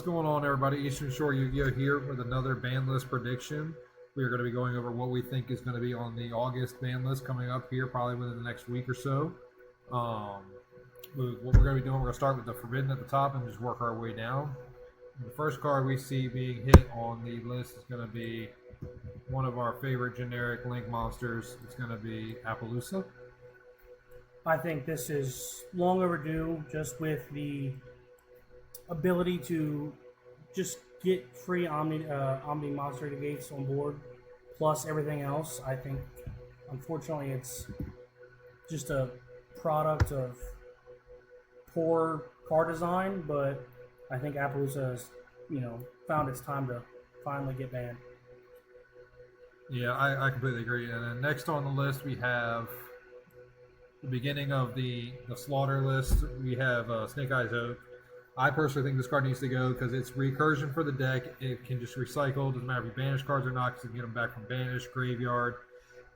What's going on, everybody? Eastern Shore Yu-Gi-Oh! Here with another ban list prediction. We are going to be going over what we think is going to be on the August ban list coming up here, probably within the next week or so. What we're going to be doing, we're going to start with the Forbidden at the top and just work our way down. The first card we see being hit on the list is going to be one of our favorite generic Link monsters. It's going to be Appaloosa. I think this is long overdue, just with the ability to just get free Omni Monster Gates on board, plus everything else. I think, unfortunately, it's just a product of poor card design, but I think Appaloosa has, found its time to finally get banned. Yeah, I completely agree. And then next on the list, we have the beginning of the slaughter list. We have Snake Eyes Oak. I personally think this card needs to go because it's recursion for the deck. It can just recycle. Doesn't matter if you banish cards or not, because you can get them back from banish, graveyard.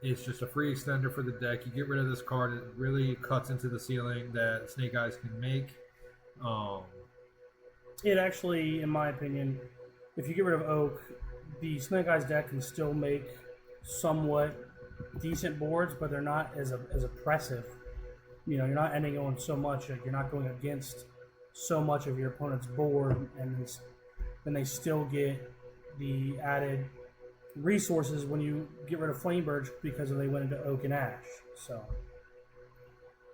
It's just a free extender for the deck. You get rid of this card, it really cuts into the ceiling that Snake Eyes can make. It actually, in my opinion, if you get rid of Oak, the Snake Eyes deck can still make somewhat decent boards, but they're not as oppressive. You're not ending on so much. You're not going against so much of your opponent's board, and then they still get the added resources when you get rid of Flamebird because they went into Oak and Ash. So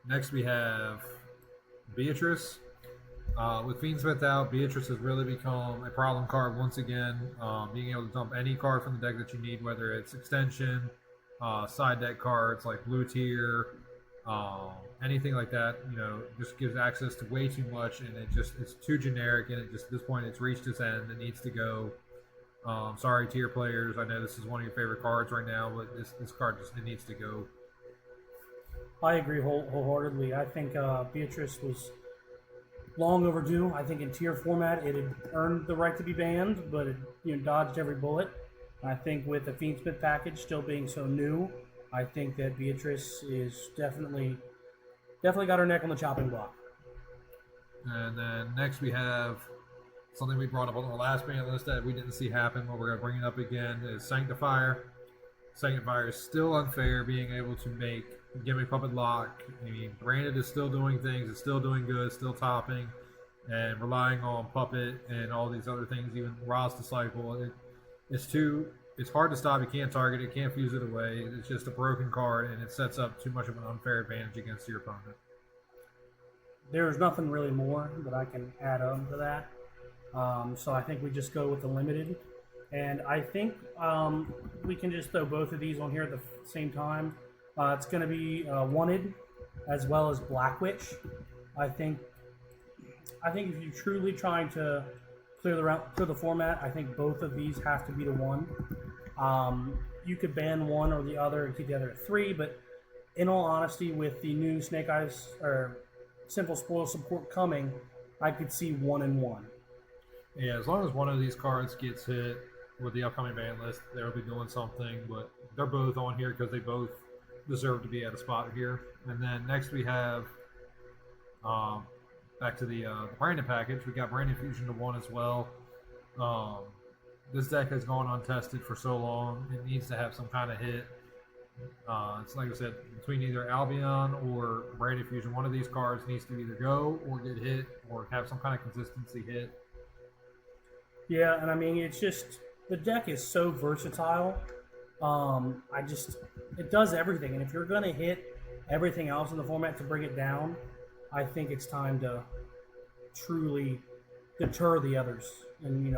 next we have Beatrice. With Fiendsmith out, Beatrice has really become a problem card once again. Being able to dump any card from the deck that you need, whether it's extension, side deck cards like blue tier, anything like that, just gives access to way too much, and it's too generic, and it just at this point it's reached its end. It needs to go. Sorry, tier players. I know this is one of your favorite cards right now, but this card it needs to go. I agree wholeheartedly. I think Beatrice was long overdue. I think in tier format it had earned the right to be banned, but it dodged every bullet. I think with the Fiendsmith package still being so new, I think that Beatrice is definitely got her neck on the chopping block. And then next we have something we brought up on our last ban list that we didn't see happen, but we're going to bring it up again, is Sanctifier. Sanctifier is still unfair, being able to make Gimmick Puppet Lock. I mean, Branded is still doing things, it's still doing good, still topping, and relying on Puppet and all these other things, even Ra's Disciple. It's hard to stop. You can't target it, can't fuse it away. It's just a broken card, and it sets up too much of an unfair advantage against your opponent. There's nothing really more that I can add on to that. So I think we just go with the limited. And I think we can just throw both of these on here at the same time. It's going to be Wanted as well as Black Witch. I think if you're truly trying to clear the format, I think both of these have to be to one. You could ban one or the other and keep the other at 3, but in all honesty, with the new Snake Eyes or Simple Spoil support coming, I could see 1 and 1. Yeah, as long as one of these cards gets hit with the upcoming ban list, they'll be doing something, but they're both on here because they both deserve to be at a spot here. And then next we have back to the Brandon package. We got Brandon Fusion to 1 as well. This deck has gone untested for so long. It needs to have some kind of hit. It's like I said, between either Albion or Brandon Fusion, one of these cards needs to either go or get hit or have some kind of consistency hit. Yeah, and I mean, it's just, the deck is so versatile. It does everything. And if you're going to hit everything else in the format to bring it down, I think it's time to truly deter the others and,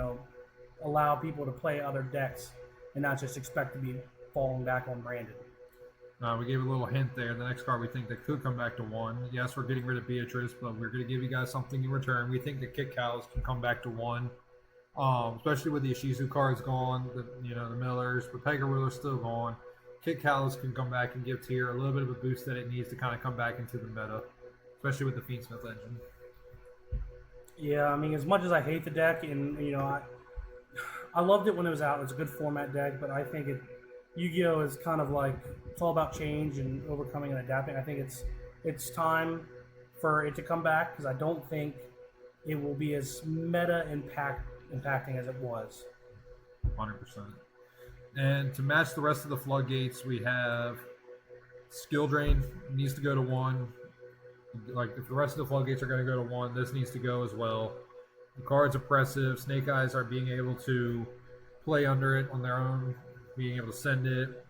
allow people to play other decks and not just expect to be falling back on Brandon. We gave a little hint there. The next card we think that could come back to 1. Yes, we're getting rid of Beatrice, but we're going to give you guys something in return. We think that Kit Cows can come back to 1. Especially with the Ishizu cards gone, the Millers, but Pega Ruler's still gone. Kit Callus can come back and give Tier a little bit of a boost that it needs to kind of come back into the meta, especially with the Fiendsmith engine. Yeah, I mean, as much as I hate the deck, and I loved it when it was out. It's a good format deck, but I think Yu-Gi-Oh is kind of like, it's all about change and overcoming and adapting. I think it's time for it to come back, because I don't think it will be as meta impacting as it was. 100%. And to match the rest of the floodgates, we have skill drain needs to go to 1. Like if the rest of the floodgates are going to go to 1, this needs to go as well. The card's oppressive. Snake Eyes are being able to play under it on their own, being able to send it.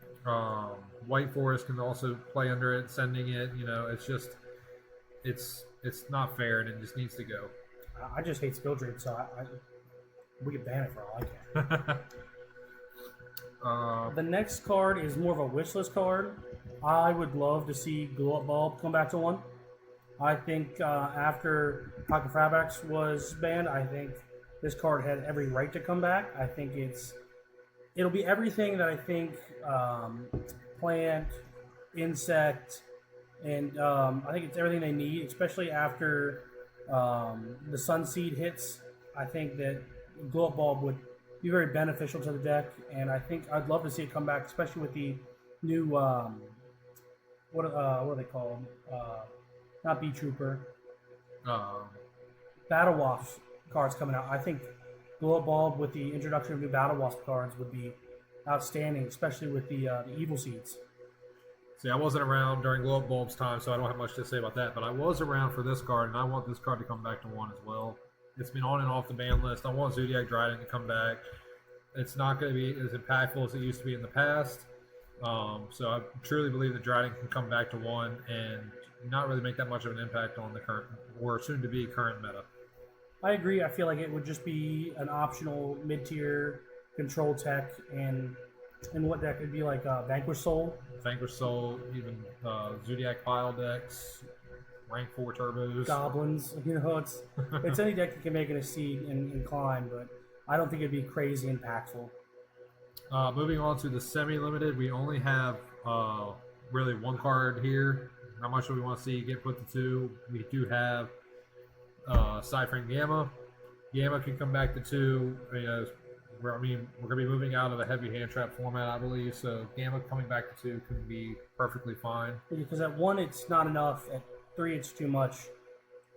White Forest can also play under it, sending it. You know, it's just it's not fair, and it just needs to go. I just hate skill drain, so we could ban it for all I can. The next card is more of a wish list card. I would love to see Glow Up Bulb come back to 1. I think after Pocket Fabrics was banned, I think this card had every right to come back. I think it'll be everything that I think plant, insect, and I think it's everything they need, especially after the Sunseed hits. I think that Glow Up Bulb would be very beneficial to the deck, and I think I'd love to see it come back, especially with the new what are they called? Not Bee Trooper. Battle Wasp cards coming out. I think Glow Up Bulb with the introduction of new Battle Wasp cards would be outstanding, especially with the Evil Seeds. See, I wasn't around during Glow Up Bulb's time, so I don't have much to say about that. But I was around for this card, and I want this card to come back to 1 as well. It's been on and off the ban list. I want Zodiac Dryden to come back. It's not going to be as impactful as it used to be in the past. So I truly believe that Dryden can come back to 1 and not really make that much of an impact on the current or soon-to-be current meta. I agree. I feel like it would just be an optional mid-tier control tech, and what that could be like Vanquish Soul. Vanquish Soul, even Zodiac Pile decks, rank 4 turbos. Goblins. You know, it's any deck that can make it a seed and climb, but I don't think it'd be crazy impactful. Moving on to the semi-limited, we only have really 1 card here. Not much do we want to see get put to 2. We do have Cypher Gamma. Gamma can come back to 2. We're going to be moving out of the heavy hand trap format, I believe. So Gamma coming back to 2 can be perfectly fine. Because at 1 it's not enough. At 3 it's too much.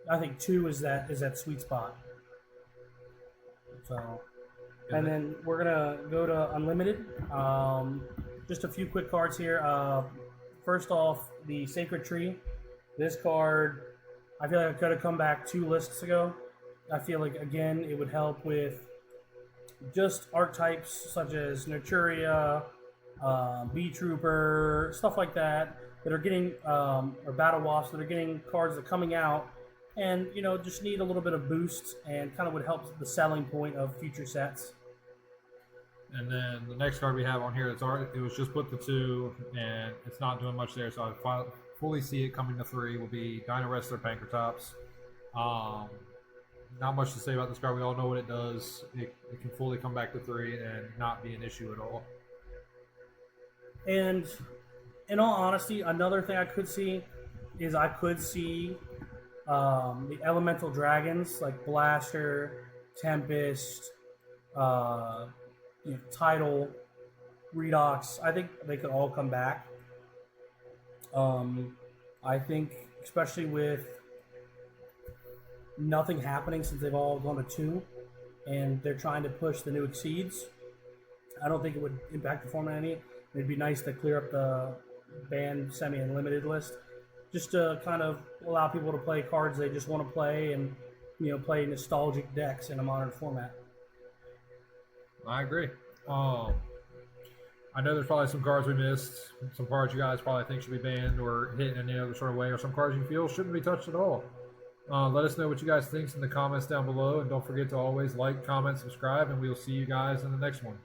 I think 2 is that sweet spot. So, and then we're gonna go to Unlimited. Just a few quick cards here. First off, the Sacred Tree. This card, I feel like it could have come back 2 lists ago. I feel like, again, it would help with just archetypes such as Naturia, Bee Trooper, stuff like that are getting, or Battle Wasps that are getting cards that are coming out and, you know, just need a little bit of boost and kind of would help the selling point of future sets. And then the next card we have on here, it was just put to 2, and it's not doing much there, so I fully see it coming to 3, will be Dino Wrestler Pankratops. Not much to say about this card. We all know what it does. It can fully come back to 3 and not be an issue at all. And in all honesty, another thing I could see is the elemental dragons like Blaster, Tempest, Tidal, Redox. I think they could all come back. I think, especially with nothing happening since they've all gone to 2, and they're trying to push the new Exceeds, I don't think it would impact the format any. It'd be nice to clear up the banned semi-unlimited list, just to kind of allow people to play cards they just want to play and, play nostalgic decks in a modern format. I agree. I know there's probably some cards we missed, some cards you guys probably think should be banned or hit in any other sort of way, or some cards you feel shouldn't be touched at all. Let us know what you guys think in the comments down below, and don't forget to always like, comment, subscribe, and we'll see you guys in the next one.